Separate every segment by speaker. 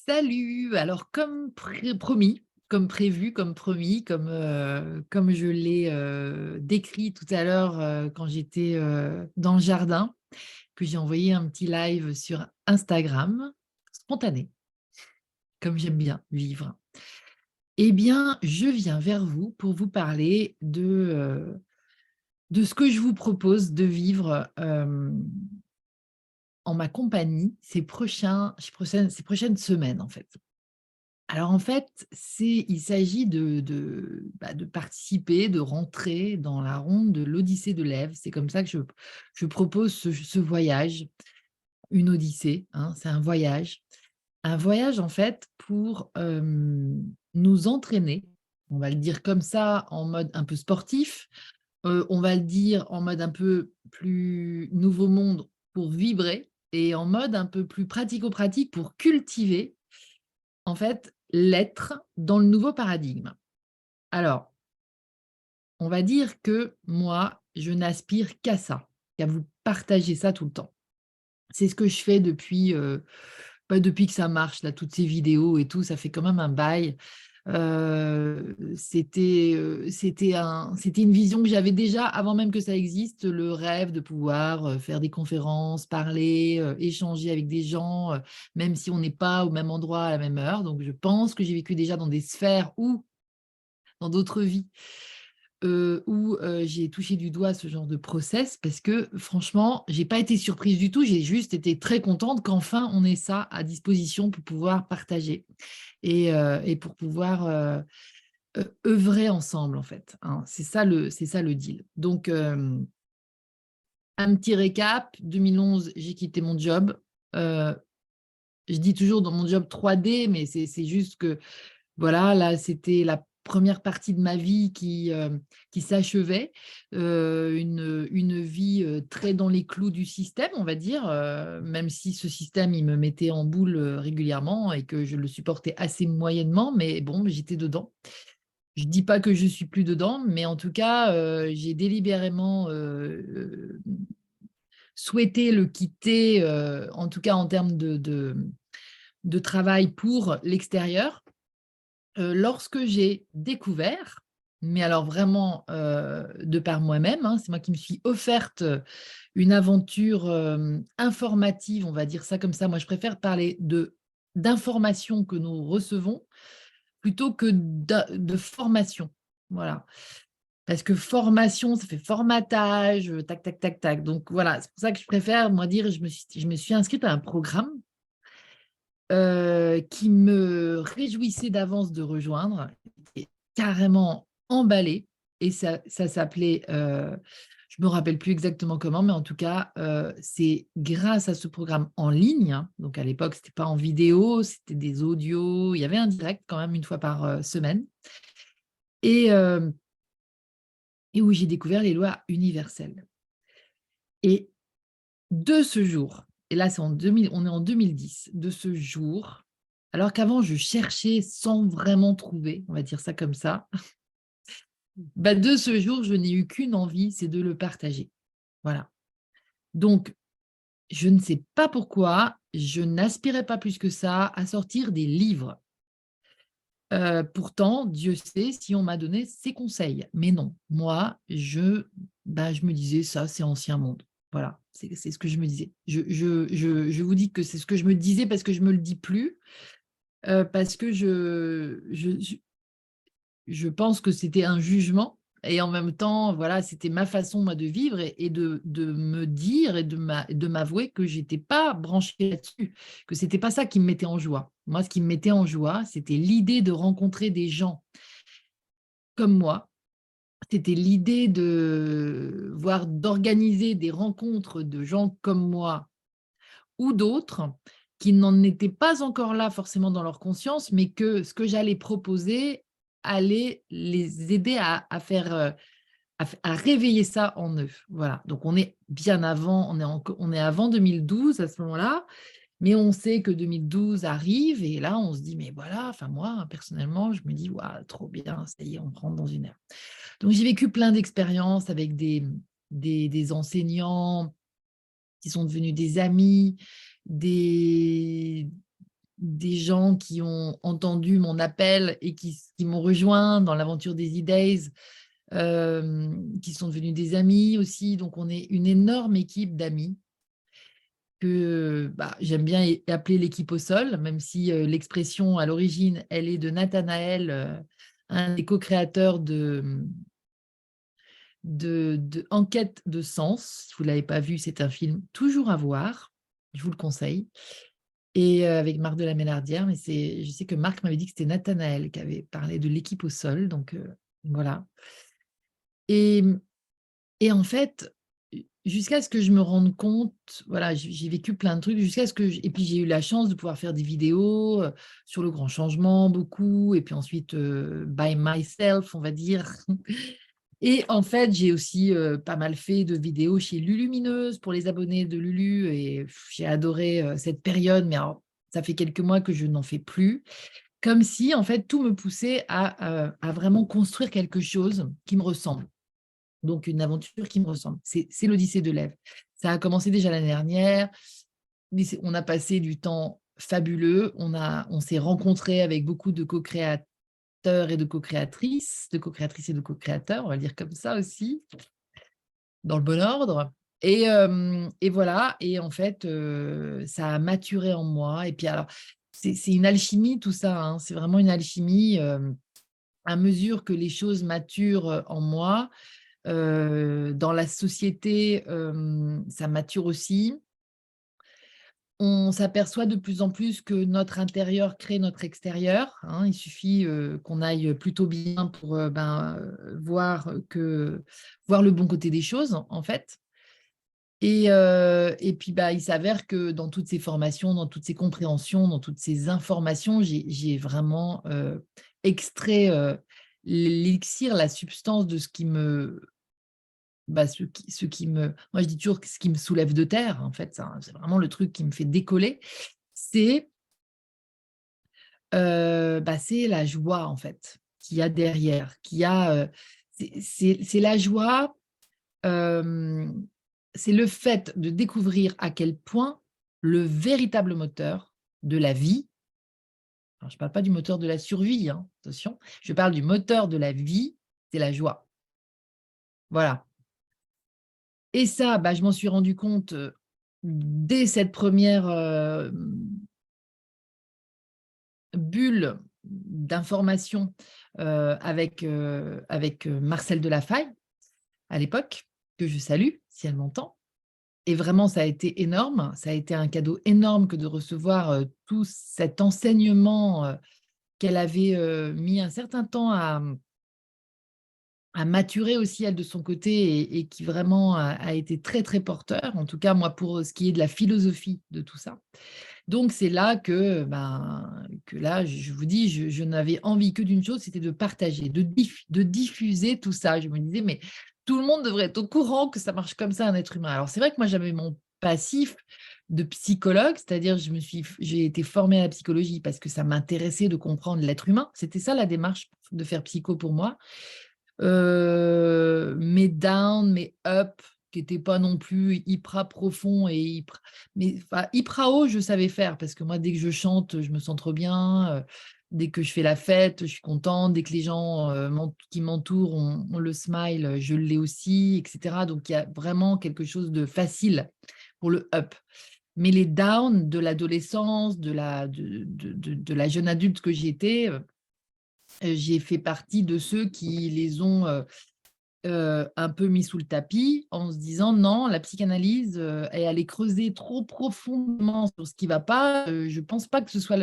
Speaker 1: Salut! Alors comme promis, comme prévu, comme promis, comme je l'ai, décrit tout à l'heure, quand j'étais, dans le jardin, que j'ai envoyé un petit live sur Instagram, spontané, comme j'aime bien vivre. Eh bien, je viens vers vous pour vous parler de ce que je vous propose de vivre, en ma compagnie ces prochaines semaines, en fait. Alors en fait, il s'agit de participer, de rentrer dans la ronde de l'Odyssée de l'Ève. C'est comme ça que je propose ce voyage, une odyssée, hein, c'est un voyage. Un voyage en fait pour, nous entraîner, on va le dire comme ça, en mode un peu sportif, on va le dire en mode un peu plus nouveau monde pour vibrer et en mode un peu plus pratico-pratique pour cultiver en fait, l'être dans le nouveau paradigme. Alors, on va dire que moi, je n'aspire qu'à ça, qu'à vous partager ça tout le temps. C'est ce que je fais depuis, depuis que ça marche là, toutes ces vidéos et tout, ça fait quand même un bail. C'était une vision que j'avais déjà avant même que ça existe, le rêve de pouvoir, faire des conférences, parler, échanger avec des gens, même si on n'est pas au même endroit à la même heure. Donc je pense que j'ai vécu déjà dans des sphères ou dans d'autres vies, où, j'ai touché du doigt ce genre de process parce que franchement, j'ai pas été surprise du tout, j'ai juste été très contente qu'enfin on ait ça à disposition pour pouvoir partager et pour pouvoir, œuvrer ensemble en fait, hein. C'est ça le deal. Donc, un petit récap, 2011, j'ai quitté mon job, heu, je dis toujours dans mon job 3D, mais c'est juste que voilà, là, c'était la première partie de ma vie qui s'achevait, une vie, très dans les clous du système, on va dire, même si ce système, il me mettait en boule, régulièrement et que je le supportais assez moyennement, mais bon, j'étais dedans. Je dis pas que je suis plus dedans, mais en tout cas, j'ai délibérément, souhaité le quitter, en tout cas en termes de travail pour l'extérieur. Lorsque j'ai découvert, mais alors vraiment, de par moi-même, hein, c'est moi qui me suis offerte, une aventure, informative, on va dire ça comme ça. Moi, je préfère parler d'informations que nous recevons plutôt que de formation. Voilà. Parce que formation, ça fait formatage, tac, tac, tac, tac. Donc voilà, c'est pour ça que je préfère, moi, dire je me suis inscrite à un programme qui me réjouissait d'avance de rejoindre et carrément emballée et ça s'appelait, je me rappelle plus exactement comment, mais en tout cas, c'est grâce à ce programme en ligne, hein, donc à l'époque, c'était pas en vidéo, c'était des audios, il y avait un direct quand même une fois par, semaine et hem et où j'ai découvert les lois universelles et de ce jour, et là c'est en 2000, on est en 2010, de ce jour, alors qu'avant je cherchais sans vraiment trouver, on va dire ça comme ça, bah, de ce jour, je n'ai eu qu'une envie, c'est de le partager. Voilà. Donc, je ne sais pas pourquoi, je n'aspirais pas plus que ça à sortir des livres. Pourtant, Dieu sait si on m'a donné ces conseils. Mais non, moi, je me disais: «Ça, c'est ancien monde». Voilà, c'est ce que je me disais. Je vous dis que c'est ce que je me disais parce que je me le dis plus, parce que je pense que c'était un jugement et en même temps, voilà, c'était ma façon, moi, de vivre et de me dire et de m'avouer que j'étais pas branchée là-dessus, que c'était pas ça qui me mettait en joie. Moi, ce qui me mettait en joie, c'était l'idée de rencontrer des gens comme moi. C'était l'idée d'organiser des rencontres de gens comme moi ou d'autres qui n'en étaient pas encore là forcément dans leur conscience, mais que ce que j'allais proposer allait les aider à faire, à réveiller ça en eux. Voilà, donc on est bien avant, on est avant 2012 à ce moment-là, mais on sait que 2012 arrive et là on se dit: «Mais voilà», enfin moi personnellement je me dis: «Waouh, trop bien, ça y est, on rentre dans une ère». Donc j'ai vécu plein d'expériences avec des enseignants qui sont devenus des amis, des des gens qui ont entendu mon appel et qui m'ont rejoint dans l'aventure des E-Days, qui sont devenus des amis aussi. Donc, on est une énorme équipe d'amis que j'aime bien appeler l'équipe au sol, même si l'expression à l'origine, elle est de Nathanaël, un des co-créateurs de Enquête de sens. Si vous ne l'avez pas vu, c'est un film toujours à voir, je vous le conseille. Et avec Marc de la Mélardière, mais je sais que Marc m'avait dit que c'était Nathanaël qui avait parlé de l'équipe au sol, donc voilà. Et, et en fait, jusqu'à ce que je me rende compte, voilà, j'ai vécu plein de trucs, jusqu'à ce que et puis j'ai eu la chance de pouvoir faire des vidéos sur le grand changement, beaucoup, et puis ensuite by myself, on va dire. Et en fait, j'ai aussi pas mal fait de vidéos chez Lulumineuse pour les abonnés de Lulu, et j'ai adoré cette période, mais alors, ça fait quelques mois que je n'en fais plus. Comme si, en fait, tout me poussait à vraiment construire quelque chose qui me ressemble. Donc, une aventure qui me ressemble. C'est l'Odyssée de l'Ève. Ça a commencé déjà l'année dernière. Mais on a passé du temps fabuleux. On s'est rencontrés avec beaucoup de co-créateurs et de co-créatrices et de co-créateurs, on va le dire comme ça aussi, dans le bon ordre. Et voilà. Et en fait, ça a maturé en moi. Et puis, alors, c'est une alchimie, tout ça, hein. C'est vraiment une alchimie. À mesure que les choses maturent en moi, dans la société, ça mature aussi. On s'aperçoit de plus en plus que notre intérieur crée notre extérieur, hein. Il suffit qu'on aille plutôt bien pour voir le bon côté des choses, en fait. Et puis, il s'avère que dans toutes ces formations, dans toutes ces compréhensions, dans toutes ces informations, j'ai vraiment extrait l'élixir, la substance de ce qui me moi je dis toujours que ce qui me soulève de terre, en fait, c'est vraiment le truc qui me fait décoller, c'est c'est la joie, en fait, qu'il y a derrière, qu'il y a, c'est la joie, hem, c'est le fait de découvrir à quel point le véritable moteur de la vie, alors je ne parle pas du moteur de la survie, hein, attention, je parle du moteur de la vie, c'est la joie. Voilà. Et ça, je m'en suis rendu compte, dès cette première bulle d'information, avec Marcel Delafaye, à l'époque, que je salue, si elle m'entend. Et vraiment, ça a été énorme. Ça a été un cadeau énorme que de recevoir, tout cet enseignement, qu'elle avait, mis un certain temps à maturer aussi elle de son côté, et qui vraiment a été très, très porteur. En tout cas, moi, pour ce qui est de la philosophie de tout ça. Donc c'est là que là, je vous dis, je n'avais envie que d'une chose, c'était de partager, de diffuser tout ça. Je me disais: «Mais tout le monde devrait être au courant que ça marche comme ça, un être humain». Alors c'est vrai que moi, j'avais mon passif de psychologue, c'est-à-dire j'ai été formée à la psychologie parce que ça m'intéressait de comprendre l'être humain. C'était ça la démarche de faire psycho pour moi. Mes down, mes up, qui étaient pas non plus hyper profonds et hyper haut, je savais faire parce que moi, dès que je chante, je me sens trop bien, dès que je fais la fête, je suis contente, dès que les gens, qui m'entourent ont le smile, je l'ai aussi, et cetera. Donc il y a vraiment quelque chose de facile pour le up. Mais les downs de l'adolescence, de la jeune adulte que j'étais, j'ai fait partie de ceux qui les ont, un peu mis sous le tapis en se disant: «Non, la psychanalyse, est allée creuser trop profondément sur ce qui va pas, je pense pas que ce soit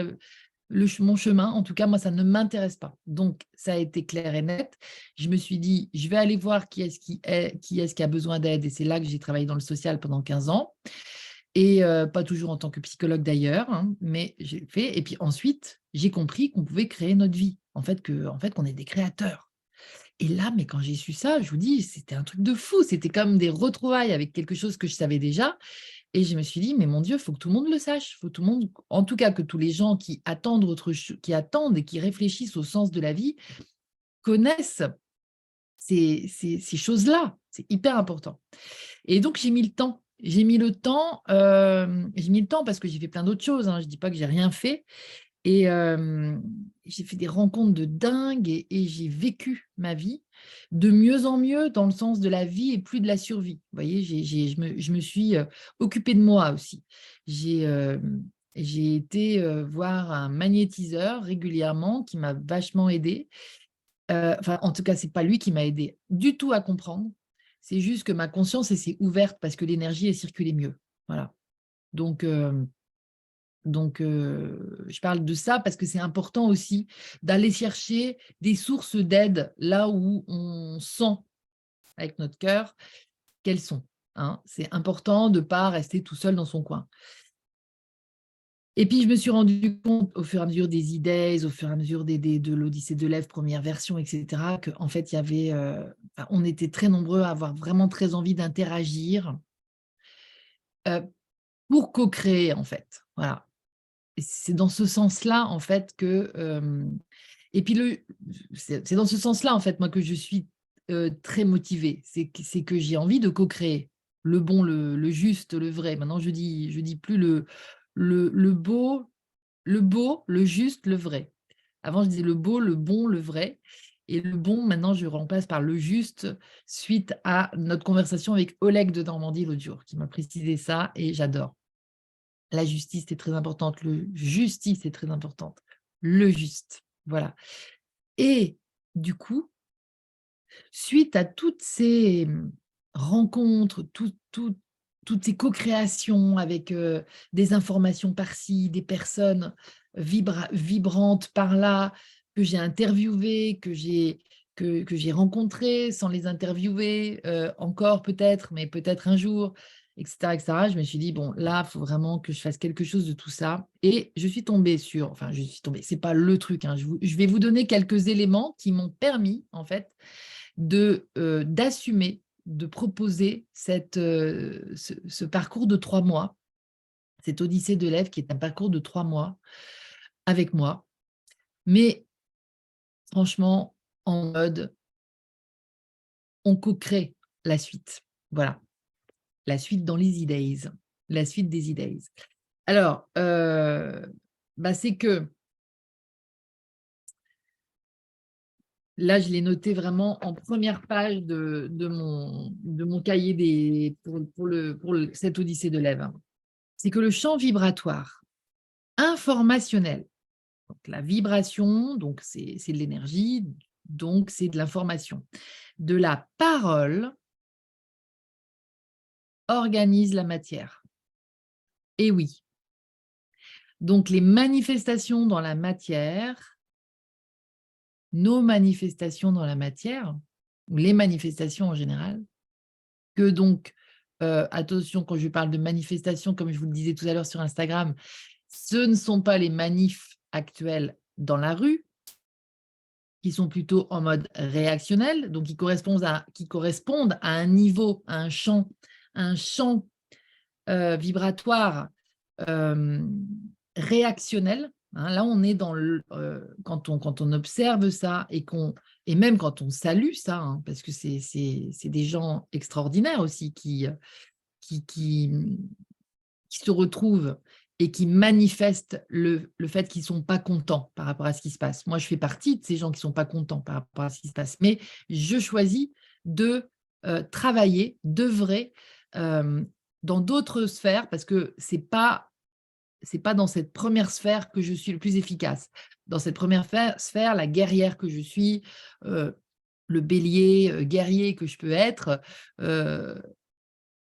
Speaker 1: mon chemin. En tout cas, moi, ça ne m'intéresse pas». Donc ça a été clair et net. Je me suis dit: «Je vais aller voir qui est-ce qui a besoin d'aide», et c'est là que j'ai travaillé dans le social pendant 15 ans, et pas toujours en tant que psychologue d'ailleurs, hein, mais j'ai fait, et puis ensuite, j'ai compris qu'on pouvait créer notre vie. En fait, qu'on est des créateurs. Et là, mais quand j'ai su ça, je vous dis, c'était un truc de fou. C'était comme des retrouvailles avec quelque chose que je savais déjà. Et je me suis dit: «Mais mon Dieu, il faut que tout le monde le sache. Faut tout le monde, en tout cas que tous les gens qui attendent et qui réfléchissent au sens de la vie, connaissent ces choses-là». C'est hyper important. Et donc j'ai mis le temps. j'ai mis le temps, parce que j'ai fait plein d'autres choses, hein. Je ne dis pas que j'ai rien fait. Et j'ai fait des rencontres de dingue et j'ai vécu ma vie de mieux en mieux dans le sens de la vie et plus de la survie. Vous voyez, je me suis occupée de moi aussi. J'ai j'ai été voir un magnétiseur régulièrement qui m'a vachement aidée. Enfin, en tout cas, c'est pas lui qui m'a aidée du tout à comprendre. C'est juste que ma conscience elle s'est ouverte parce que l'énergie, elle circulait mieux. Voilà. Donc, je parle de ça parce que c'est important aussi d'aller chercher des sources d'aide là où on sent avec notre cœur qu'elles sont, hein. C'est important de ne pas rester tout seul dans son coin. Et puis, je me suis rendu compte au fur et à mesure des idées, au fur et à mesure de l'Odyssée de l'Ève, première version, etc., qu'en fait, il y avait, on était très nombreux à avoir vraiment très envie d'interagir euh, pour co-créer, en fait. Voilà. Et c'est dans ce sens-là, en fait, que... et puis, c'est dans ce sens-là, en fait, moi, que je suis très motivée. C'est que j'ai envie de co-créer le bon, le juste, le vrai. Maintenant, je dis plus le beau, le juste, le vrai. Avant, je disais le beau, le bon, le vrai. Et le bon, maintenant, je remplace par le juste suite à notre conversation avec Oleg de Normandie l'autre jour, qui m'a précisé ça et j'adore. La justice est très importante, le justice est très importante, le juste, voilà. Et du coup, suite à toutes ces rencontres, toutes ces co-créations avec des informations par-ci, des personnes vibrantes par-là, que j'ai interviewées, que j'ai rencontrées sans les interviewer, encore peut-être, mais peut-être un jour, etc., etc. Je me suis dit, bon, là, il faut vraiment que je fasse quelque chose de tout ça. Et je suis tombée sur, enfin, je suis tombée, c'est pas le truc, hein, je vais vous donner quelques éléments qui m'ont permis, en fait, d'assumer, de proposer ce parcours de 3 mois, cette odyssée de l'Ève qui est un parcours de 3 mois avec moi, mais franchement, en mode, on co-crée la suite. Voilà, la suite dans les e-days, la suite des e-days. Alors, c'est que là, je l'ai noté vraiment en première page de mon cahier cette odyssée de l'Ève. C'est que le champ vibratoire informationnel, donc la vibration, donc c'est de l'énergie, donc c'est de l'information, de la parole organise la matière. Et oui, donc les manifestations dans la matière, nos manifestations dans la matière, ou les manifestations en général, que donc, attention, quand je parle de manifestations, comme je vous le disais tout à l'heure sur Instagram, ce ne sont pas les manifs actuels dans la rue, qui sont plutôt en mode réactionnel, donc qui correspondent à un niveau, à un champ vibratoire réactionnel. Hein. Là, on est dans quand on observe ça et même quand on salue ça, hein, parce que c'est des gens extraordinaires aussi qui, qui, qui se retrouvent et qui manifestent le fait qu'ils ne sont pas contents par rapport à ce qui se passe. Moi, je fais partie de ces gens qui ne sont pas contents par rapport à ce qui se passe, mais je choisis de travailler, d'œuvrer dans d'autres sphères parce que c'est pas dans cette première sphère que je suis le plus efficace. Dans cette première sphère, la guerrière que je suis, le bélier guerrier que je peux être,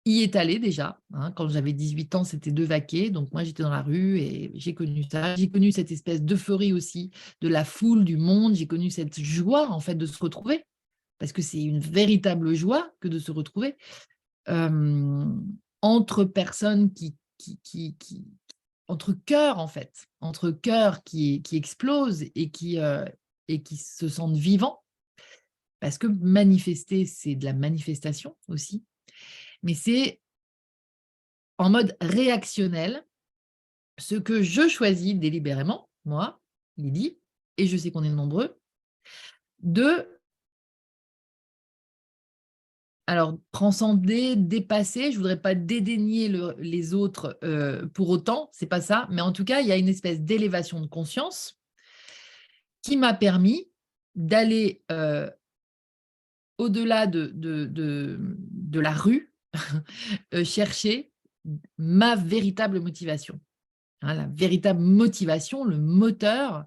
Speaker 1: y est allé déjà. Hein. Quand j'avais 18 ans, c'était de vaquer. Donc, moi, j'étais dans la rue et j'ai connu ça. J'ai connu cette espèce d'euphorie aussi de la foule, du monde. J'ai connu cette joie, en fait, de se retrouver. Parce que c'est une véritable joie que de se retrouver entre personnes entre cœurs, en fait. Entre cœurs qui explosent et qui se sentent vivants. Parce que manifester, c'est de la manifestation aussi. Mais c'est en mode réactionnel, ce que je choisis délibérément, moi, Lydie, et je sais qu'on est nombreux, de Alors, transcender, dépasser, je voudrais pas dédaigner les autres pour autant, c'est pas ça, mais en tout cas, il y a une espèce d'élévation de conscience qui m'a permis d'aller au-delà de la rue, chercher ma véritable motivation. Hein, la véritable motivation, le moteur,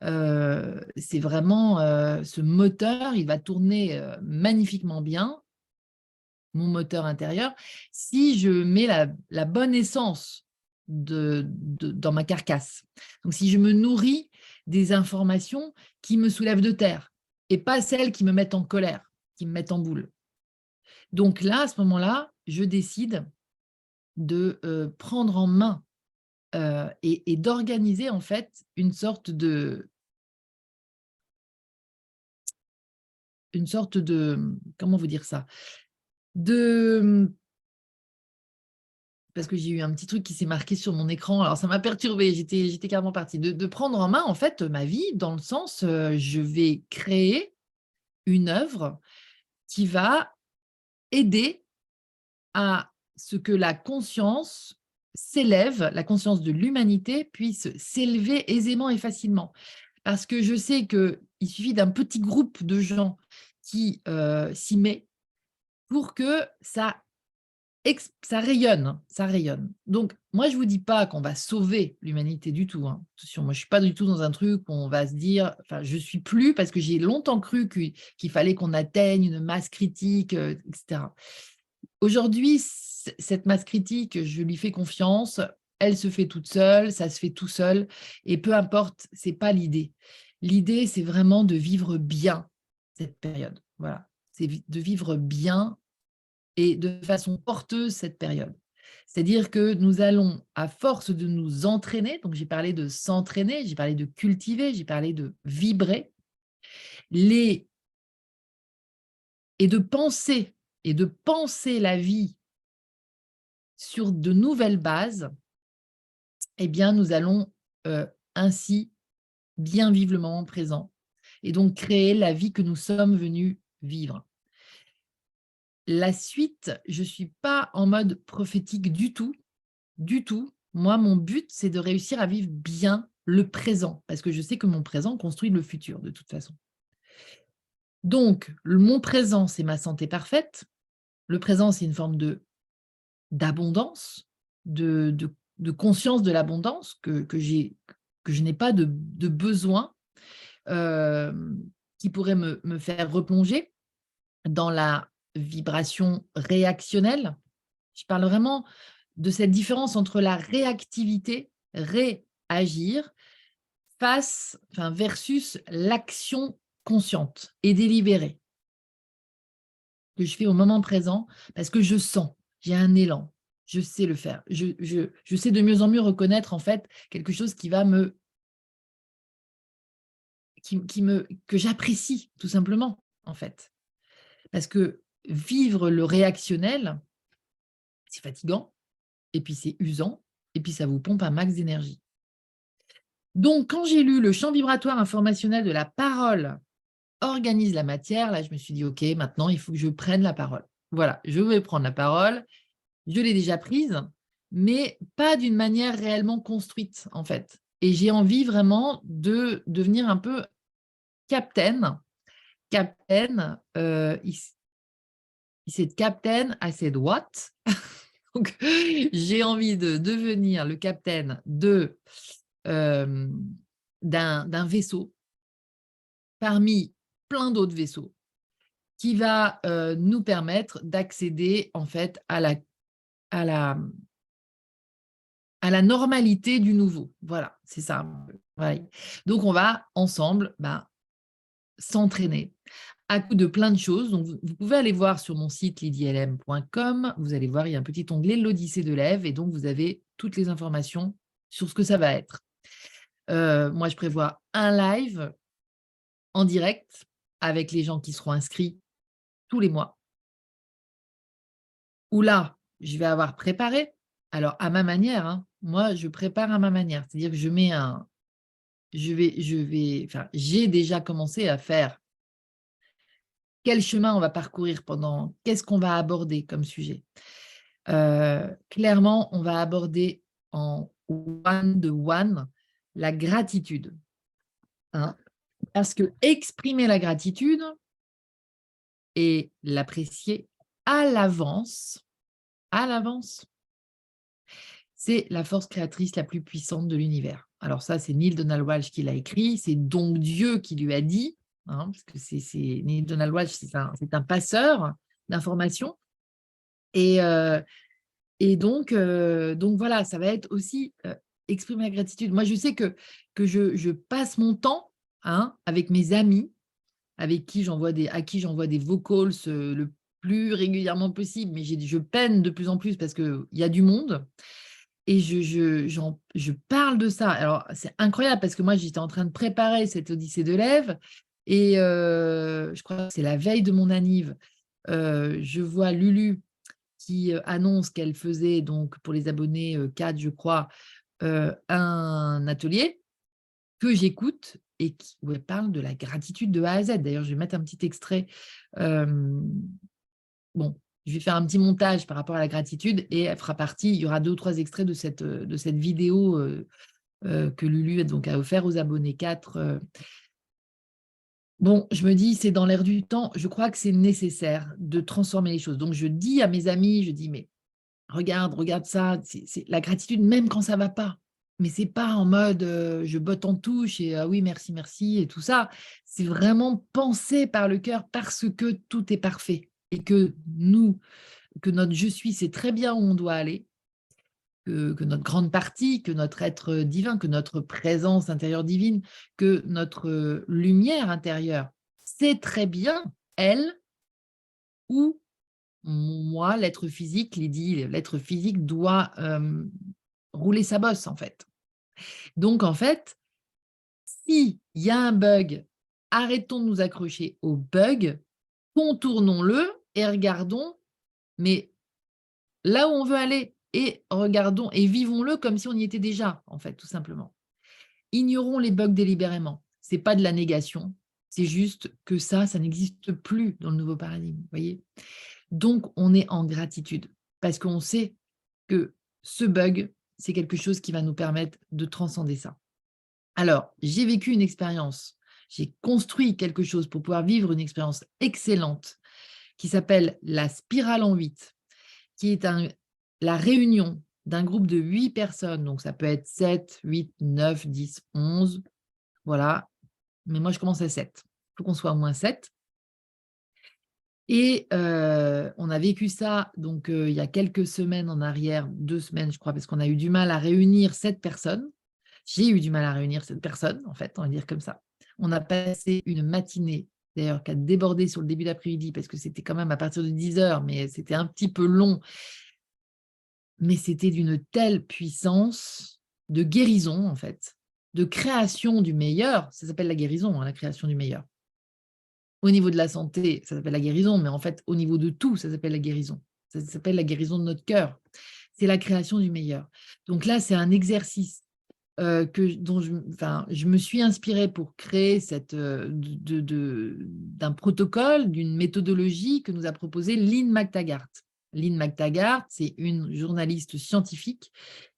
Speaker 1: c'est vraiment ce moteur, il va tourner magnifiquement bien, mon moteur intérieur, si je mets la bonne essence dans ma carcasse. Donc, si je me nourris des informations qui me soulèvent de terre et pas celles qui me mettent en colère, qui me mettent en boule. Donc là, à ce moment-là, je décide de prendre en main et d'organiser en fait une sorte de comment vous dire ça? De Parce que j'ai eu un petit truc qui s'est marqué sur mon écran, alors ça m'a perturbée, j'étais carrément partie. De prendre en main, en fait, ma vie dans le sens, je vais créer une œuvre qui va aider à ce que la conscience s'élève, la conscience de l'humanité puisse s'élever aisément et facilement. Parce que je sais qu'il suffit d'un petit groupe de gens qui s'y met pour que ça rayonne, ça rayonne. Donc, moi, je ne vous dis pas qu'on va sauver l'humanité du tout, hein. Attention, moi, je ne suis pas du tout dans un truc où on va se dire, enfin, je ne suis plus parce que j'ai longtemps cru qu'il fallait qu'on atteigne une masse critique, etc. Aujourd'hui, cette masse critique, je lui fais confiance, elle se fait toute seule, ça se fait tout seul, et peu importe, c'est pas l'idée. L'idée, c'est vraiment de vivre bien cette période. Voilà, c'est de vivre bien et de façon porteuse cette période. C'est-à-dire que nous allons, à force de nous entraîner, donc j'ai parlé de s'entraîner, j'ai parlé de cultiver, j'ai parlé de vibrer, les et de penser la vie sur de nouvelles bases, eh bien, nous allons ainsi bien vivre le moment présent et donc créer la vie que nous sommes venus vivre. La suite, je ne suis pas en mode prophétique du tout, du tout. Moi, mon but, c'est de réussir à vivre bien le présent, parce que je sais que mon présent construit le futur de toute façon. Donc, mon présent, c'est ma santé parfaite. Le présent, c'est une forme d'abondance, de conscience de l'abondance que je n'ai pas de besoin euh, qui pourrait me faire replonger dans la vibration réactionnelle. Je parle vraiment de cette différence entre la réactivité, réagir, versus l'action consciente et délibérée que je fais au moment présent parce que je sens, j'ai un élan, je sais le faire. Je sais de mieux en mieux reconnaître en fait quelque chose qui va que j'apprécie tout simplement en fait. Parce que vivre le réactionnel, c'est fatigant et puis c'est usant et puis ça vous pompe un max d'énergie. Donc, quand j'ai lu le champ vibratoire informationnel de la parole organise la matière, là, je me suis dit, OK, maintenant, il faut que je prenne la parole. Voilà, je vais prendre la parole. Je l'ai déjà prise, mais pas d'une manière réellement construite, en fait. Et j'ai envie vraiment de devenir un peu captain. Captain, he said captain, I said what? Donc, j'ai envie de devenir le capitaine euh, d'un vaisseau parmi plein d'autres vaisseaux qui va nous permettre d'accéder en fait à la, à la normalité du nouveau. Voilà, c'est ça. Voilà. Donc, on va ensemble s'entraîner à coup de plein de choses. Donc, vous pouvez aller voir sur mon site lydylm.com. Vous allez voir, il y a un petit onglet l'Odyssée de l'Ève et donc vous avez toutes les informations sur ce que ça va être. Moi, je prévois un live en direct avec les gens qui seront inscrits tous les mois. Où là, je vais avoir préparé, alors à ma manière, hein, moi, je prépare à ma manière. C'est-à-dire que j'ai déjà commencé à faire quel chemin on va parcourir qu'est-ce qu'on va aborder comme sujet? Clairement, on va aborder en one de one la gratitude, hein. Parce que exprimer la gratitude et l'apprécier à l'avance, c'est la force créatrice la plus puissante de l'univers. Alors ça, c'est Neale Donald Walsch qui l'a écrit, c'est donc Dieu qui lui a dit, hein, parce que Neale Donald Walsch, c'est un passeur d'informations. Et, donc voilà, ça va être aussi exprimer la gratitude. Moi, je sais que je passe mon temps, hein, avec mes amis, à qui j'envoie des vocals le plus régulièrement possible, mais je peine de plus en plus parce qu'il y a du monde. Et je parle de ça. Alors, c'est incroyable parce que moi, j'étais en train de préparer cette Odyssée de l'Ève et je crois que c'est la veille de mon anniv. Je vois Lulu qui annonce qu'elle faisait, donc pour les abonnés 4, je crois, un atelier que j'écoute et où elle parle de la gratitude de A à Z. D'ailleurs, je vais mettre un petit extrait. Bon, je vais faire un petit montage par rapport à la gratitude et elle fera partie. Il y aura 2 ou 3 extraits de cette vidéo que Lulu donc, a offert aux abonnés 4. Bon, je me dis, c'est dans l'air du temps. Je crois que c'est nécessaire de transformer les choses. Donc, je dis à mes amis, je dis, mais regarde ça, c'est la gratitude même quand ça va pas. Mais c'est pas en mode je botte en touche et ah oui, merci, merci et tout ça. C'est vraiment pensé par le cœur parce que tout est parfait et que notre je suis sait très bien où on doit aller, que notre grande partie, que notre être divin, que notre présence intérieure divine, que notre lumière intérieure sait très bien, elle, où moi, l'être physique, Lydie, l'être physique doit rouler sa bosse, en fait. Donc, en fait, s'il y a un bug, arrêtons de nous accrocher au bug, contournons-le et regardons, mais là où on veut aller, et regardons et vivons-le comme si on y était déjà, en fait, tout simplement. Ignorons les bugs délibérément. C'est pas de la négation, c'est juste que ça n'existe plus dans le nouveau paradigme, vous voyez. Donc, on est en gratitude parce qu'on sait que ce bug, c'est quelque chose qui va nous permettre de transcender ça. Alors, j'ai vécu une expérience, j'ai construit quelque chose pour pouvoir vivre une expérience excellente qui s'appelle la spirale en 8, qui est la réunion d'un groupe de 8 personnes. Donc, ça peut être 7, 8, 9, 10, 11. Voilà. Mais moi, je commence à 7. Il faut qu'on soit au moins 7. Et on a vécu ça donc il y a quelques semaines en arrière, 2 semaines je crois, parce qu'on a eu du mal à réunir 7 personnes. J'ai eu du mal à réunir 7 personnes, en fait, on va dire comme ça. On a passé une matinée, d'ailleurs, qui a débordé sur le début d'après-midi parce que c'était quand même à partir de 10h, mais c'était un petit peu long. Mais c'était d'une telle puissance de guérison, en fait, de création du meilleur. Ça s'appelle la guérison, hein, la création du meilleur. Au niveau de la santé, ça s'appelle la guérison, mais en fait, au niveau de tout, ça s'appelle la guérison. Ça s'appelle la guérison de notre cœur. C'est la création du meilleur. Donc là, c'est un exercice dont je me suis inspirée pour créer d'un protocole, d'une méthodologie que nous a proposé Lynn McTaggart. Lynn McTaggart, c'est une journaliste scientifique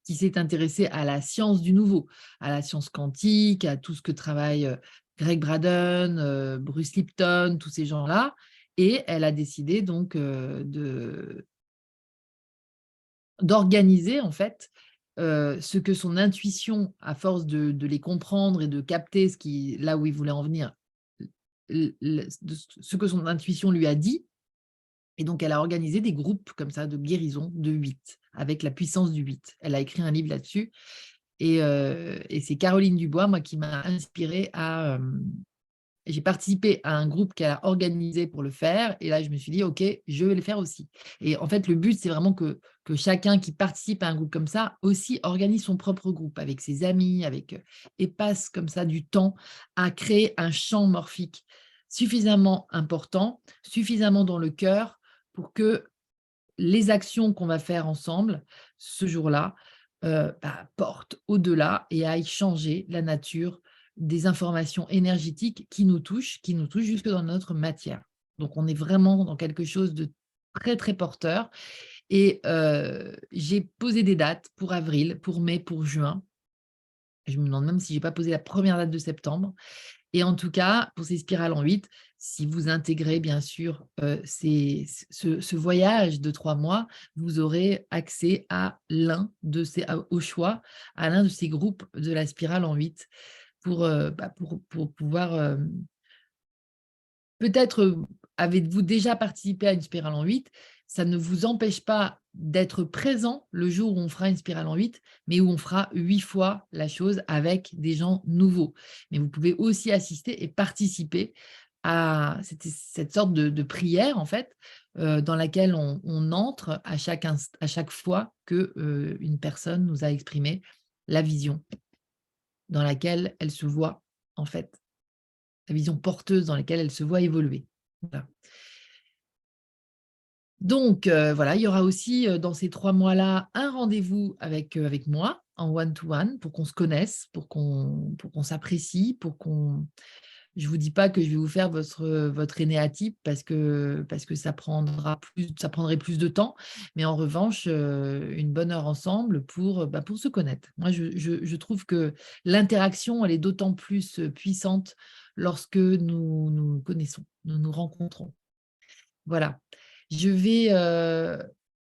Speaker 1: qui s'est intéressée à la science du nouveau, à la science quantique, à tout ce que travaille Greg Braden, Bruce Lipton, tous ces gens-là. Et elle a décidé donc d'organiser en fait ce que son intuition, à force de les comprendre et de capter là où il voulait en venir, ce que son intuition lui a dit. Et donc, elle a organisé des groupes comme ça de guérison de 8, avec la puissance du 8. Elle a écrit un livre là-dessus. Et c'est Caroline Dubois, moi, qui m'a inspirée à... j'ai participé à un groupe qu'elle a organisé pour le faire. Et là, je me suis dit, OK, je vais le faire aussi. Et en fait, le but, c'est vraiment que chacun qui participe à un groupe comme ça aussi organise son propre groupe avec ses amis, et passe comme ça du temps à créer un champ morphique suffisamment important, suffisamment dans le cœur pour que les actions qu'on va faire ensemble ce jour-là portent au-delà et aillent changer la nature des informations énergétiques qui nous touchent jusque dans notre matière. Donc, on est vraiment dans quelque chose de très, très porteur et j'ai posé des dates pour avril, pour mai, pour juin. Je me demande même si j'ai pas posé la première date de septembre et en tout cas, pour ces spirales en 8, si vous intégrez bien sûr, ce voyage de 3 mois, vous aurez accès à l'un de ces au choix, à l'un de ces groupes de la spirale en 8 pour pouvoir, peut-être, avez-vous déjà participé à une spirale en 8, ça ne vous empêche pas d'être présent le jour où on fera une spirale en 8, mais où on fera 8 fois la chose avec des gens nouveaux. Mais vous pouvez aussi assister et participer à cette sorte de prière, en fait, dans laquelle on entre à chaque fois que, une personne nous a exprimé la vision dans laquelle elle se voit, en fait, la vision porteuse dans laquelle elle se voit évoluer. Voilà. Donc, voilà, il y aura aussi, dans ces 3 mois-là, un rendez-vous avec moi en one to one pour qu'on se connaisse, pour qu'on s'apprécie, pour qu'on je vous dis pas que je vais vous faire votre énéatype parce que ça prendrait plus de temps, mais en revanche, une bonne heure ensemble pour se connaître. Moi, je trouve que l'interaction, elle est d'autant plus, puissante lorsque nous nous connaissons, nous nous rencontrons. Voilà. Je vais,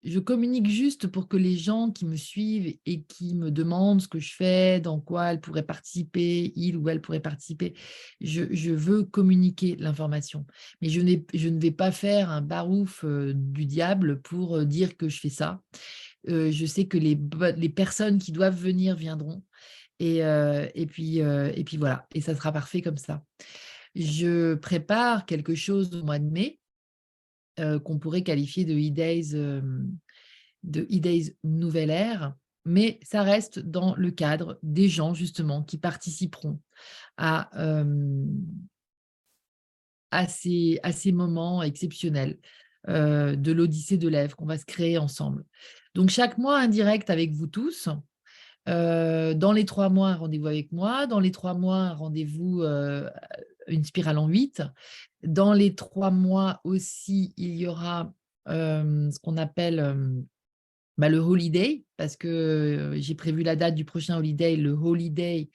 Speaker 1: je communique juste pour que les gens qui me suivent et qui me demandent ce que je fais, dans quoi elles pourraient participer, il ou elle pourrait participer. Je veux communiquer l'information, mais je ne vais pas faire un barouf, du diable pour, dire que je fais ça. Je sais que les personnes qui doivent venir viendront et puis voilà et ça sera parfait comme ça. Je prépare quelque chose au mois de mai qu'on pourrait qualifier de E-Days nouvelle ère, mais ça reste dans le cadre des gens justement qui participeront à, à ces moments exceptionnels, de l'Odyssée de l'Ève qu'on va se créer ensemble. Donc chaque mois, un direct avec vous tous. Dans les 3 mois, un rendez-vous avec moi. Dans les 3 mois, un rendez-vous, une spirale en 8. Dans les 3 mois aussi, il y aura, ce qu'on appelle, le holiday parce que, j'ai prévu la date du prochain holiday, le holiday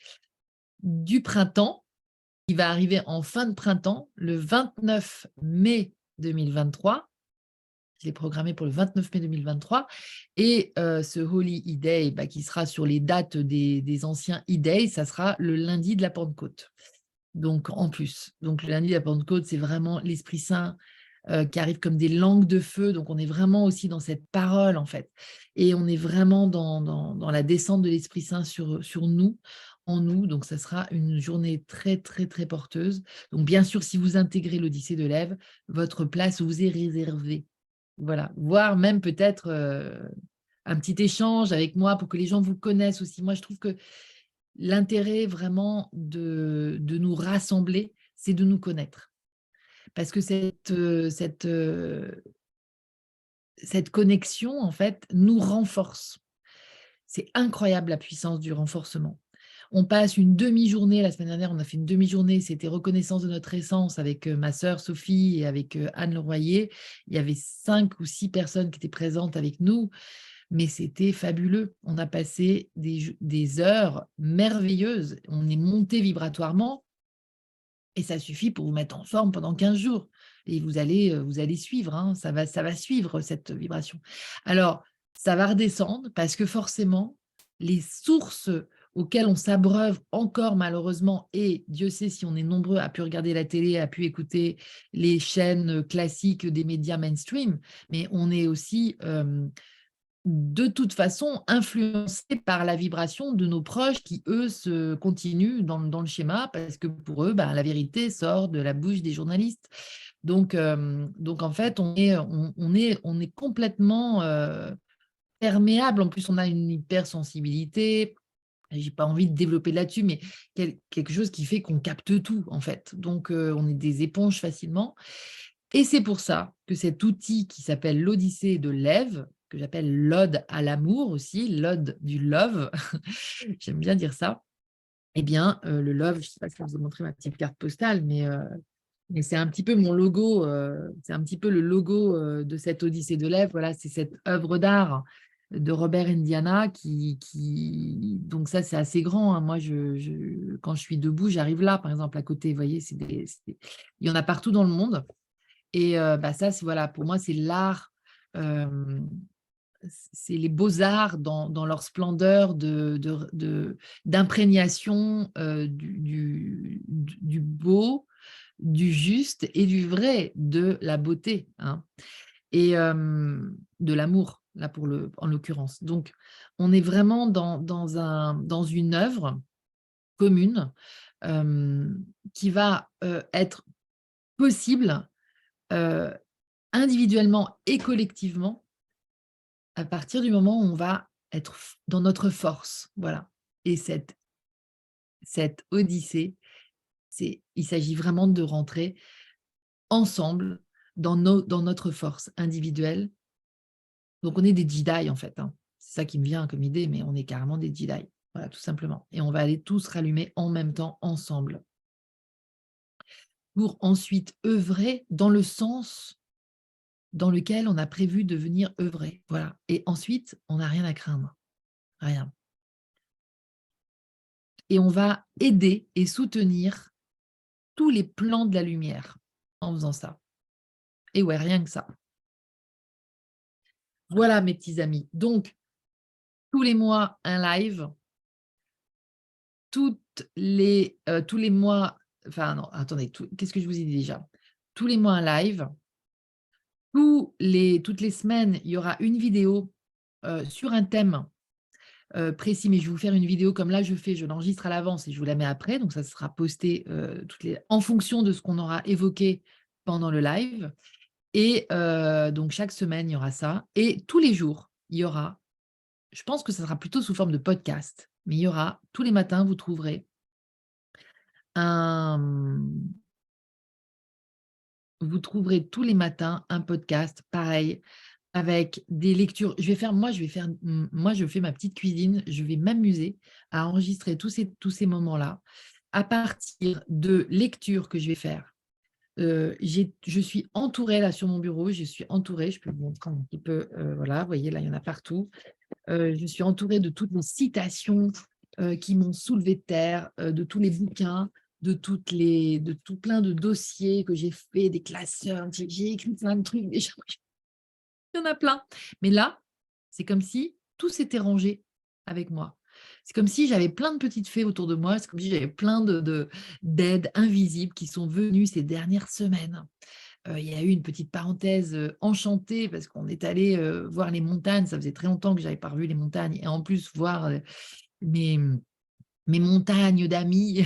Speaker 1: du printemps, qui va arriver en fin de printemps, le 29 mai 2023. Je l'ai programmé pour le 29 mai 2023 et ce Holy E-Day, qui sera sur les dates des anciens E-Days, ça sera le lundi de la Pentecôte. Donc en plus, donc le lundi de la Pentecôte, c'est vraiment l'Esprit Saint, qui arrive comme des langues de feu, donc on est vraiment aussi dans cette parole, en fait et on est vraiment dans la descente de l'Esprit Saint sur nous, en nous, donc ça sera une journée très, très, très porteuse. Donc bien sûr, si vous intégrez l'Odyssée de l'Ève, votre place vous est réservée. Voilà, voire même peut-être, un petit échange avec moi pour que les gens vous connaissent aussi. Moi, je trouve que l'intérêt vraiment de nous rassembler, c'est de nous connaître. Parce que cette connexion, en fait, nous renforce. C'est incroyable la puissance du renforcement. On passe une demi-journée, la semaine dernière, on a fait une demi-journée, c'était reconnaissance de notre essence avec ma sœur Sophie et avec Anne Leroyer. Il y avait 5 ou 6 personnes qui étaient présentes avec nous, mais c'était fabuleux. On a passé des heures merveilleuses. On est monté vibratoirement et ça suffit pour vous mettre en forme pendant 15 jours. Et vous allez suivre, hein, ça va suivre cette vibration. Alors, ça va redescendre parce que forcément, les sources auxquelles on s'abreuve encore malheureusement, et Dieu sait si on est nombreux à pu regarder la télé, à pu écouter les chaînes classiques des médias mainstream, mais on est aussi de toute façon influencés par la vibration de nos proches qui, eux, se continuent dans le schéma parce que pour eux, la vérité sort de la bouche des journalistes. Donc en fait, on est complètement, perméable. En plus, on a une hypersensibilité. J'ai pas envie de développer là-dessus, mais quelque chose qui fait qu'on capte tout, en fait. Donc on est des éponges facilement et c'est pour ça que cet outil qui s'appelle l'Odyssée de l'Ève, que j'appelle l'ode à l'amour aussi, l'ode du love, j'aime bien dire ça. Eh bien, le love, je ne sais pas si je vous ai montré ma petite carte postale, mais Et c'est un petit peu mon logo, c'est un petit peu le logo de cette Odyssée de l'Ève. Voilà, c'est cette œuvre d'art de Robert Indiana donc ça, c'est assez grand, hein. Moi, quand je suis debout, j'arrive là, par exemple, à côté. Vous voyez, il y en a partout dans le monde. Et bah, ça, voilà, pour moi, c'est l'art, euh, c'est les beaux-arts dans leur splendeur d'imprégnation du beau, du juste et du vrai, de la beauté, hein, et de l'amour, là, en l'occurrence. Donc, on est vraiment dans une œuvre commune euh, qui va être possible euh, individuellement et collectivement à partir du moment où on va être dans notre force. Voilà. Et cette odyssée, il s'agit vraiment de rentrer ensemble dans notre force individuelle. Donc, on est des Jedi, en fait, hein. C'est ça qui me vient comme idée, mais on est carrément des Jedi. Voilà, tout simplement. Et on va aller tous rallumer en même temps, ensemble, pour ensuite œuvrer dans le sens dans lequel on a prévu de venir œuvrer. Voilà. Et ensuite, on n'a rien à craindre. Rien. Et on va aider et soutenir tous les plans de la lumière en faisant ça. Et ouais, rien que ça. Voilà, mes petits amis. Donc, tous les mois, un live. Tous les mois, enfin non, attendez, qu'est-ce que je vous ai dit déjà? Tous les mois, un live. Toutes les semaines, il y aura une vidéo sur un thème précis, mais je vais vous faire une vidéo comme là je l'enregistre à l'avance et je vous la mets après, donc ça sera posté en fonction de ce qu'on aura évoqué pendant le live. Et donc chaque semaine, il y aura ça. Et tous les jours, il y aura, je pense que ça sera plutôt sous forme de podcast, mais il y aura, tous les matins, un, vous trouverez tous les matins un podcast pareil avec des lectures. Moi, je fais ma petite cuisine, je vais m'amuser à enregistrer tous ces moments-là à partir de lectures que je vais faire. Je suis entourée là sur mon bureau, je suis entourée, je peux vous montrer un petit peu, voilà, vous voyez là, il y en a partout. Je suis entourée de toutes les citations qui m'ont soulevé de terre, de tous les bouquins, de tout plein de dossiers que j'ai fait, des classeurs, j'ai écrit plein de trucs, déjà. Il y en a plein. Mais là, c'est comme si tout s'était rangé avec moi. C'est comme si j'avais plein de petites fées autour de moi. C'est comme si j'avais plein d'aides invisibles qui sont venues ces dernières semaines. Il y a eu une petite parenthèse enchantée parce qu'on est allé voir les montagnes. Ça faisait très longtemps que je n'avais pas revu les montagnes. Et en plus, voir mes, mes montagnes d'amis,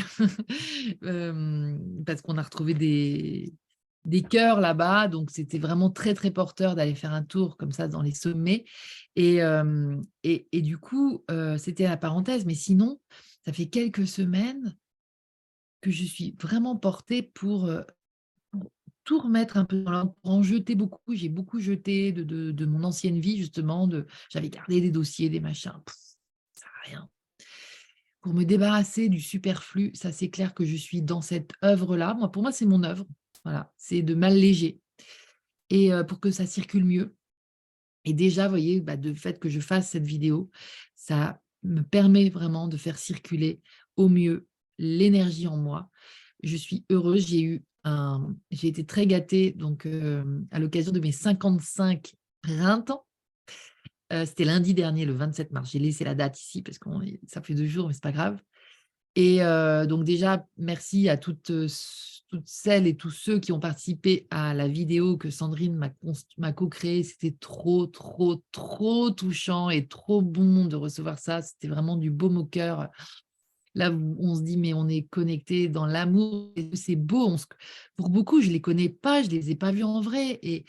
Speaker 1: parce qu'on a retrouvé des cœurs là-bas. Donc, c'était vraiment très, très porteur d'aller faire un tour comme ça dans les sommets. Et du coup, c'était la parenthèse. Mais sinon, ça fait quelques semaines que je suis vraiment portée pour tout remettre un peu dans l'ordre, pour en jeter beaucoup. J'ai beaucoup jeté de mon ancienne vie, justement. J'avais gardé des dossiers, des machins. Ça sert à rien. Pour me débarrasser du superflu, ça c'est clair que je suis dans cette œuvre-là. Pour moi, c'est mon œuvre. Voilà, c'est de m'alléger et pour que ça circule mieux. Et déjà, vous voyez, bah, de fait que je fasse cette vidéo, ça me permet vraiment de faire circuler au mieux l'énergie en moi. Je suis heureuse, j'ai été très gâtée donc à l'occasion de mes 55 printemps. C'était lundi dernier, le 27 mars. J'ai laissé la date ici parce que ça fait 2 jours, mais c'est pas grave. Et donc déjà, merci à toutes celles et tous ceux qui ont participé à la vidéo que Sandrine m'a co-créée. C'était trop, trop, trop touchant et trop bon de recevoir ça. C'était vraiment du baume au cœur. Là, on se dit, mais on est connecté dans l'amour. C'est beau. Pour beaucoup, je ne les connais pas, je ne les ai pas vus en vrai. Et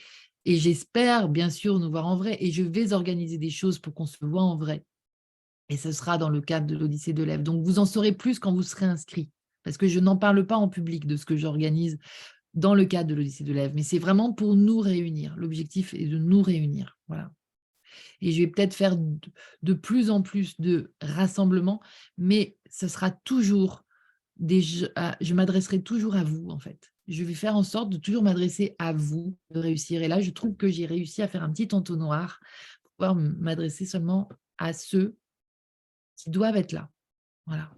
Speaker 1: j'espère, bien sûr, nous voir en vrai. Et je vais organiser des choses pour qu'on se voit en vrai. Et ce sera dans le cadre de l'Odyssée de l'Ève. Donc, vous en saurez plus quand vous serez inscrit, parce que je n'en parle pas en public de ce que j'organise dans le cadre de l'Odyssée de l'Ève, mais c'est vraiment pour nous réunir. L'objectif est de nous réunir. Voilà. Et je vais peut-être faire de plus en plus de rassemblements, mais ce sera toujours je m'adresserai toujours à vous, en fait. je vais faire en sorte de toujours m'adresser à vous, de réussir. Et là, je trouve que j'ai réussi à faire un petit entonnoir pour pouvoir m'adresser seulement à ceux qui doivent être là. Voilà,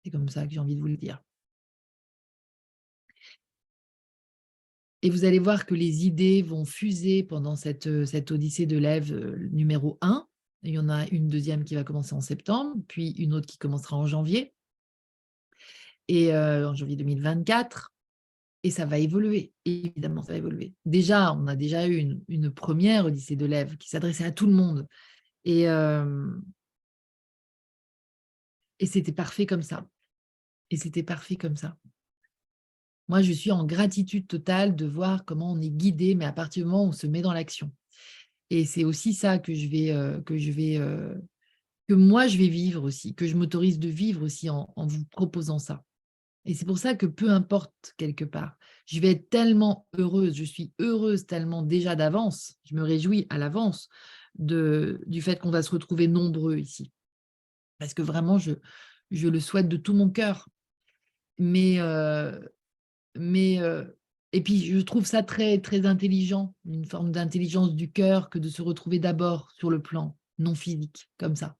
Speaker 1: c'est comme ça que j'ai envie de vous le dire. Et vous allez voir que les idées vont fuser pendant cette odyssée de l'Ève numéro 1. Il y en a une deuxième qui va commencer en septembre, puis une autre qui commencera en janvier, et en janvier 2024. Et ça va évoluer, évidemment, ça va évoluer. Déjà, on a déjà eu une première odyssée de l'Ève qui s'adressait à tout le monde. Et, et c'était parfait comme ça. Et c'était parfait comme ça. Moi, je suis en gratitude totale de voir comment on est guidé, mais à partir du moment où on se met dans l'action. Et c'est aussi ça que moi, je vais vivre aussi, que je m'autorise de vivre aussi en vous proposant ça. Et c'est pour ça que peu importe quelque part, je vais être tellement heureuse, je suis heureuse tellement déjà d'avance, je me réjouis à l'avance du fait qu'on va se retrouver nombreux ici. Parce que vraiment, je le souhaite de tout mon cœur. Mais, mais et puis, je trouve ça très, très intelligent, une forme d'intelligence du cœur que de se retrouver d'abord sur le plan non physique, comme ça.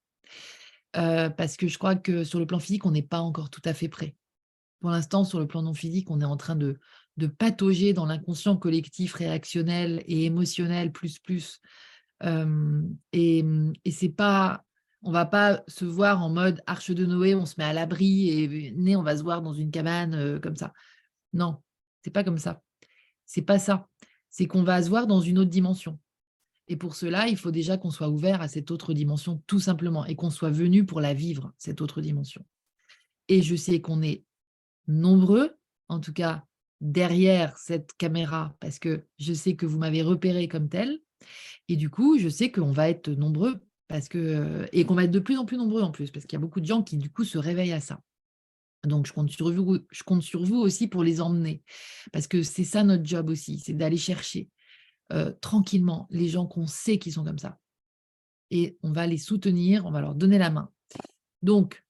Speaker 1: Parce que je crois que sur le plan physique, on n'est pas encore tout à fait prêt. Pour l'instant, sur le plan non physique, on est en train de patauger dans l'inconscient collectif réactionnel et émotionnel plus. Et c'est pas, on va pas se voir en mode arche de Noé, on se met à l'abri et on va se voir dans une cabane comme ça. Non, c'est pas comme ça. C'est pas ça. C'est qu'on va se voir dans une autre dimension. Et pour cela, il faut déjà qu'on soit ouvert à cette autre dimension, tout simplement, et qu'on soit venu pour la vivre, cette autre dimension. Et je sais qu'on est nombreux, en tout cas derrière cette caméra, parce que je sais que vous m'avez repéré comme tel. Et du coup, je sais qu'on va être nombreux parce que, et qu'on va être de plus en plus nombreux en plus, parce qu'il y a beaucoup de gens qui, du coup, se réveillent à ça. Donc, je compte sur vous aussi pour les emmener, parce que c'est ça notre job aussi, c'est d'aller chercher tranquillement les gens qu'on sait qui sont comme ça. Et on va les soutenir, on va leur donner la main. Donc,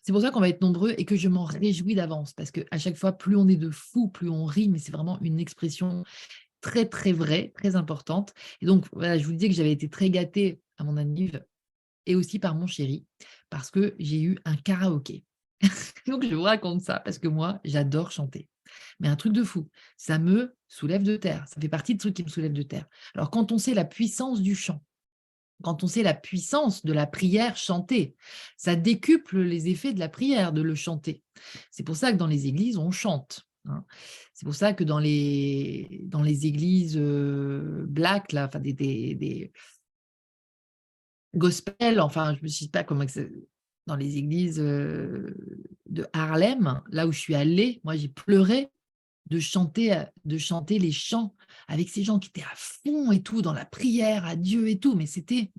Speaker 1: c'est pour ça qu'on va être nombreux et que je m'en réjouis d'avance, parce qu'à chaque fois, plus on est de fous, plus on rit, mais c'est vraiment une expression très, très vraie, très importante. Et donc, voilà, je vous disais que j'avais été très gâtée à mon anniv et aussi par mon chéri, parce que j'ai eu un karaoké. Donc, je vous raconte ça, parce que moi, j'adore chanter. Mais un truc de fou, ça me soulève de terre. Ça fait partie de trucs qui me soulèvent de terre. Alors, quand on sait la puissance du chant, quand on sait la puissance de la prière chantée, ça décuple les effets de la prière, de le chanter. C'est pour ça que dans les églises, on chante. Hein. C'est pour ça que dans les églises black, là, enfin, des gospels, enfin, je ne sais pas comment dans les églises de Harlem, là où je suis allée, moi j'ai pleuré de chanter les chants avec ces gens qui étaient à fond et tout, dans la prière à Dieu et tout, mais c'était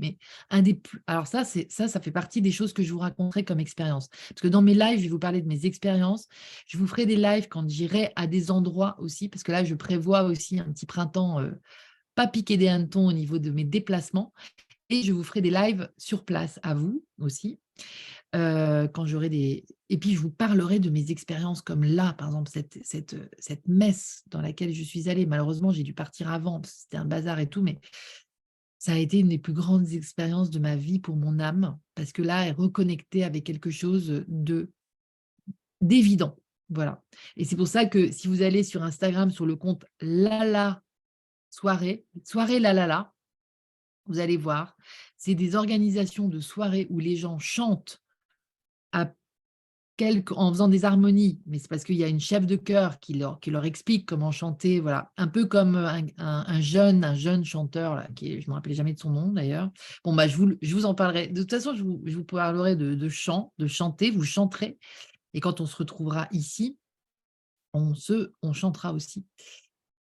Speaker 1: un des plus alors ça fait partie des choses que je vous raconterai comme expérience. Parce que dans mes lives, je vais vous parler de mes expériences. Je vous ferai des lives quand j'irai à des endroits aussi, parce que là, je prévois aussi un petit printemps, pas piqué des hannetons au niveau de mes déplacements et je vous ferai des lives sur place à vous aussi. Quand j'aurai des et puis je vous parlerai de mes expériences comme là, par exemple, cette messe dans laquelle je suis allée. Malheureusement, j'ai dû partir avant parce que c'était un bazar et tout, mais ça a été une des plus grandes expériences de ma vie pour mon âme, parce que là, elle reconnectait avec quelque chose d'évident. Voilà. Et c'est pour ça que si vous allez sur Instagram, sur le compte Lala soirée Lalala, vous allez voir, c'est des organisations de soirées où les gens chantent à en faisant des harmonies, mais c'est parce qu'il y a une chef de chœur qui leur explique comment chanter, voilà. Un peu comme un jeune chanteur, là, je ne me rappelais jamais de son nom d'ailleurs. Bon, bah, je vous en parlerai. De toute façon, je vous parlerai de chant, de chanter, vous chanterez. Et quand on se retrouvera ici, on chantera aussi.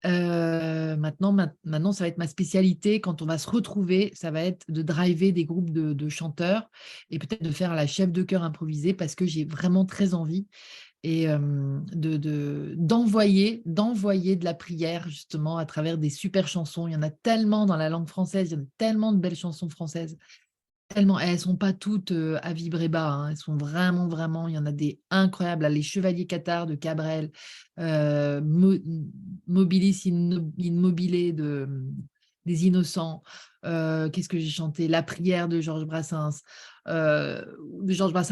Speaker 1: Maintenant, ça va être ma spécialité. Quand on va se retrouver, ça va être de driver des groupes de chanteurs et peut-être de faire la chef de chœur improvisée parce que j'ai vraiment très envie et d'envoyer de la prière justement à travers des super chansons. Il y en a tellement dans la langue française, il y en a tellement de belles chansons françaises tellement, elles sont pas toutes, à vibrer bas, hein. Elles sont vraiment, vraiment, il y en a des incroyables, là, les Chevaliers Cathares de Cabrel, Mobilis in mobile des Innocents. Qu'est-ce que j'ai chanté? La prière de Georges Brassens,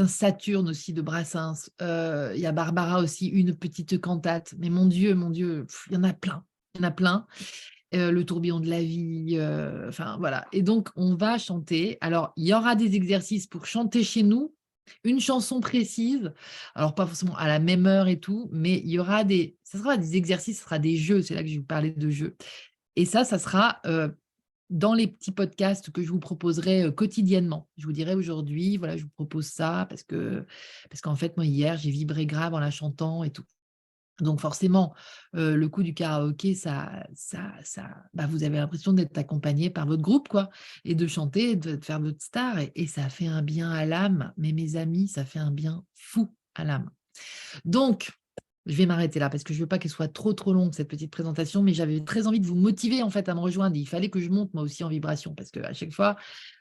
Speaker 1: Saturne aussi de Brassens. Il y a Barbara aussi, une petite cantate. Mais mon Dieu, il y en a plein, il y en a plein. Le tourbillon de la vie, enfin voilà. Et donc on va chanter. Alors il y aura des exercices pour chanter chez nous, une chanson précise, alors pas forcément à la même heure et tout, mais il y aura ça sera des exercices, ce sera des jeux, c'est là que je vais vous parler de jeux. Et ça sera, dans les petits podcasts que je vous proposerai, quotidiennement. Je vous dirai aujourd'hui, voilà, je vous propose ça parce qu'en fait, moi hier, j'ai vibré grave en la chantant et tout. Donc forcément, le coup du karaoké, bah, vous avez l'impression d'être accompagné par votre groupe, quoi, et de chanter, de faire votre star, et ça fait un bien à l'âme. Mais mes amis, ça fait un bien fou à l'âme. Donc, je vais m'arrêter là parce que je veux pas qu'elle soit trop, trop longue cette petite présentation, mais j'avais très envie de vous motiver, en fait, à me rejoindre. Il fallait que je monte moi aussi en vibration parce qu'à chaque fois,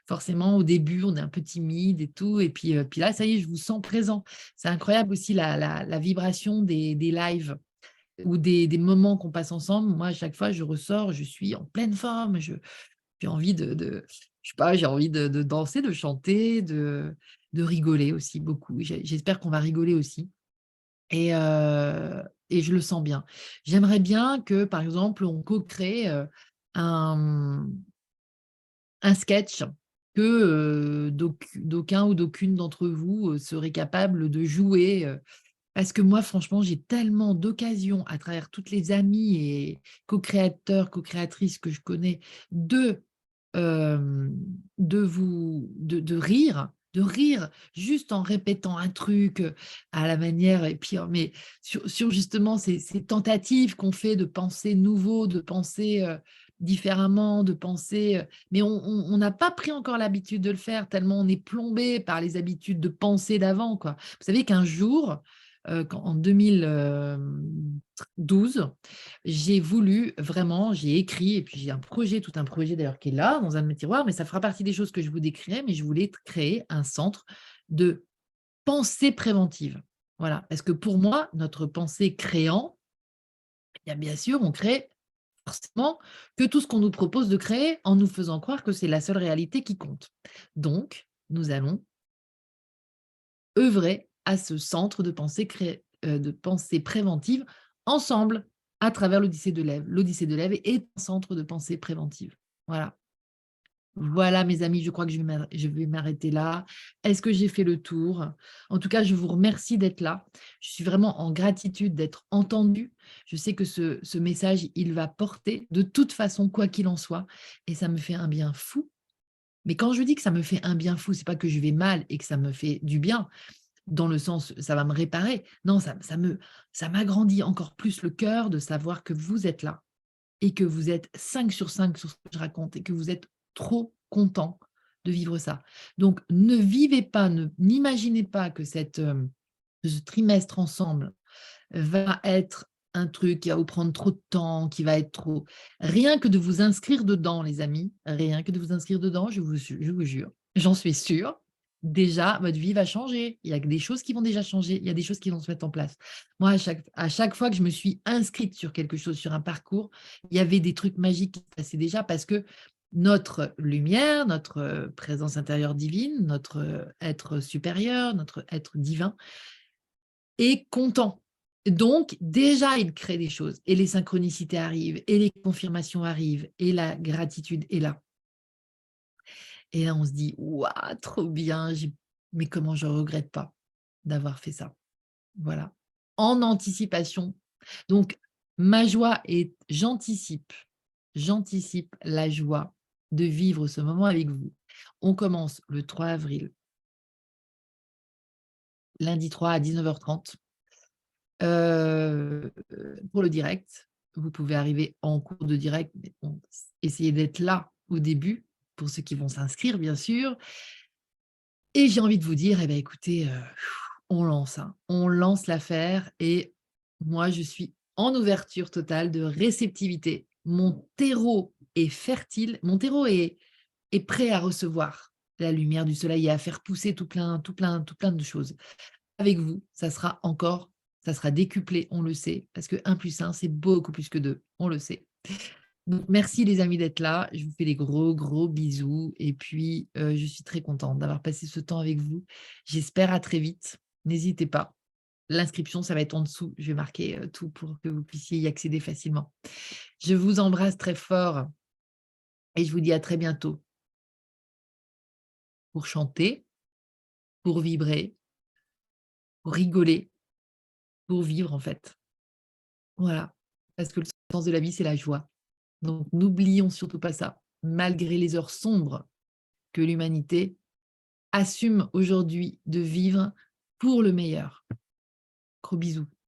Speaker 1: forcément, au début, on est un peu timide et tout, et puis là, ça y est, je vous sens présent. C'est incroyable aussi la vibration des lives ou des moments qu'on passe ensemble. Moi, à chaque fois, je ressors, je suis en pleine forme, j'ai envie je sais pas, j'ai envie de danser, de chanter, de rigoler aussi beaucoup. J'espère qu'on va rigoler aussi. Et je le sens bien. J'aimerais bien que, par exemple, on co-crée, un un sketch que, d'aucun ou d'aucune d'entre vous, serait capable de jouer, parce que moi, franchement, j'ai tellement d'occasions à travers toutes les amies et co-créateurs, co-créatrices que je connais de, de rire juste en répétant un truc, à la manière, et puis, mais sur justement ces tentatives qu'on fait de penser nouveau, de penser, différemment, de penser, mais on n'a pas pris encore l'habitude de le faire tellement on est plombé par les habitudes de pensée d'avant, quoi. Vous savez qu'un jour, en 2012, j'ai voulu vraiment, j'ai écrit, et puis j'ai un projet, tout un projet d'ailleurs qui est là, dans un de mes tiroirs, mais ça fera partie des choses que je vous décrirai, mais je voulais créer un centre de pensée préventive. Voilà, parce que pour moi, notre pensée créant, eh bien, bien sûr, on crée forcément que tout ce qu'on nous propose de créer en nous faisant croire que c'est la seule réalité qui compte. Donc, nous allons œuvrer à ce centre de pensée préventive ensemble à travers l'Odyssée de l'Ève. L'Odyssée de l'Ève est un centre de pensée préventive. Voilà. Voilà, mes amis, je crois que je vais m'arrêter là. Est-ce que j'ai fait le tour? En tout cas, je vous remercie d'être là. Je suis vraiment en gratitude d'être entendue. Je sais que ce message, il va porter de toute façon, quoi qu'il en soit, et ça me fait un bien fou. Mais quand je dis que ça me fait un bien fou, c'est pas que je vais mal et que ça me fait du bien, dans le sens, ça va me réparer. Non, ça m'agrandit encore plus le cœur de savoir que vous êtes là et que vous êtes 5 sur 5 sur ce que je raconte et que vous êtes trop content de vivre ça. Donc ne vivez pas, n'imaginez pas que ce trimestre ensemble va être un truc qui va vous prendre trop de temps, qui va être trop. Rien que de vous inscrire dedans, les amis, rien que de vous inscrire dedans, je vous jure, j'en suis sûre, déjà, votre vie va changer. Il y a des choses qui vont déjà changer, il y a des choses qui vont se mettre en place. Moi, à chaque fois que je me suis inscrite sur quelque chose, sur un parcours, il y avait des trucs magiques qui se passaient déjà parce que notre lumière, notre présence intérieure divine, notre être supérieur, notre être divin est content. Donc, déjà, il crée des choses et les synchronicités arrivent et les confirmations arrivent et la gratitude est là. Et là, on se dit: «Waouh, trop bien, mais comment je regrette pas d'avoir fait ça». Voilà, en anticipation. Donc ma joie est j'anticipe la joie de vivre ce moment avec vous. On commence le 3 avril, lundi 3 à 19h30. Pour le direct. Vous pouvez arriver en cours de direct, mais bon, essayez d'être là au début, pour ceux qui vont s'inscrire, bien sûr. Et j'ai envie de vous dire, eh bien, écoutez, on lance, hein. On lance l'affaire et moi, je suis en ouverture totale de réceptivité. Mon terreau est fertile, mon terreau est prêt à recevoir. la lumière du soleil et à faire pousser tout plein de choses. Avec vous, ça sera décuplé, on le sait, parce que 1 plus 1, c'est beaucoup plus que 2, on le sait. Donc merci les amis d'être là. Je vous fais des gros, gros bisous et puis, je suis très contente d'avoir passé ce temps avec vous. J'espère à très vite. N'hésitez pas. L'inscription, ça va être en dessous. Je vais marquer, tout pour que vous puissiez y accéder facilement. Je vous embrasse très fort et je vous dis à très bientôt pour chanter, pour vibrer, pour rigoler, pour vivre en fait. Voilà, parce que le sens de la vie, c'est la joie. Donc n'oublions surtout pas ça. Malgré les heures sombres que l'humanité assume aujourd'hui de vivre pour le meilleur. Gros bisous.